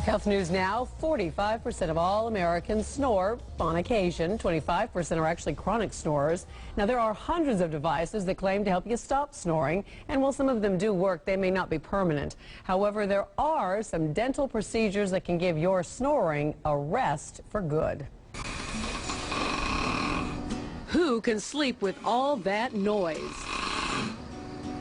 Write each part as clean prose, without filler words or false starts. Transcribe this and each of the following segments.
Health news now. 45% of all Americans snore on occasion. 25% are actually chronic snorers. Now, there are hundreds of devices that claim to help you stop snoring, and while some of them do work, they may not be permanent. However, there are some dental procedures that can give your snoring a rest for good. Who can sleep with all that noise?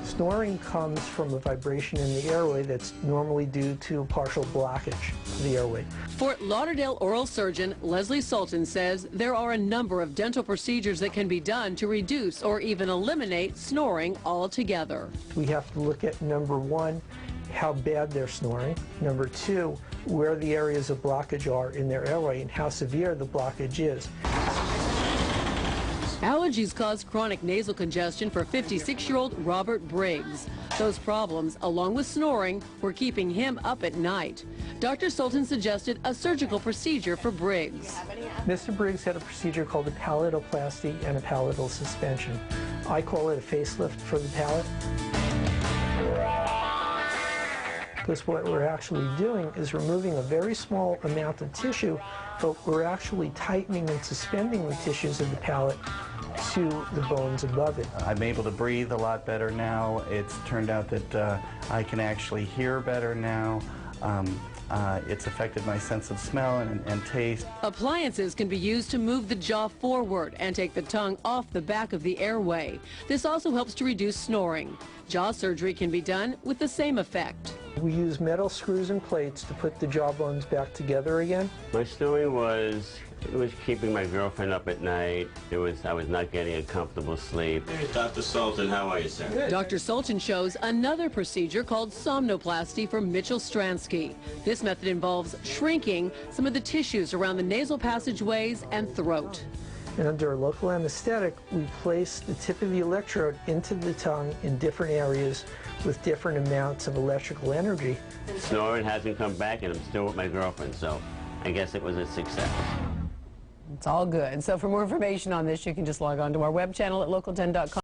Snoring comes from a vibration in the airway that's normally due to a partial blockage of the airway. Fort Lauderdale oral surgeon Leslie Sultan says there are a number of dental procedures that can be done to reduce or even eliminate snoring altogether. We have to look at, number one, how bad they're snoring. Number two, where the areas of blockage are in their airway and how severe the blockage is. Allergies cause chronic nasal congestion for 56-year-old Robert Briggs. Those problems, along with snoring, were keeping him up at night. Dr. Sultan suggested a surgical procedure for Briggs. Mr. Briggs had a procedure called a palatoplasty and a palatal suspension. I call it a facelift for the palate. Because what we're actually doing is removing a very small amount of tissue, but we're actually tightening and suspending the tissues of the palate to the bones above it. I'm able to breathe a lot better now. It's turned out that I can actually hear better now. It's affected my sense of smell and taste. Appliances can be used to move the jaw forward and take the tongue off the back of the airway. This also helps to reduce snoring. Jaw surgery can be done with the same effect. We use metal screws and plates to put the jaw bones back together again. My snoring was keeping my girlfriend up at night. I was not getting a comfortable sleep. Hey, Dr. Sultan, how are you, sir? Good. Dr. Sultan shows another procedure called somnoplasty for Mitchell Stransky. This method involves shrinking some of the tissues around the nasal passageways and throat. And under a local anesthetic, we place the tip of the electrode into the tongue in different areas with different amounts of electrical energy. Snoring hasn't come back, and I'm still with my girlfriend, so I guess it was a success. It's all good. So for more information on this, you can just log on to our web channel at local10.com.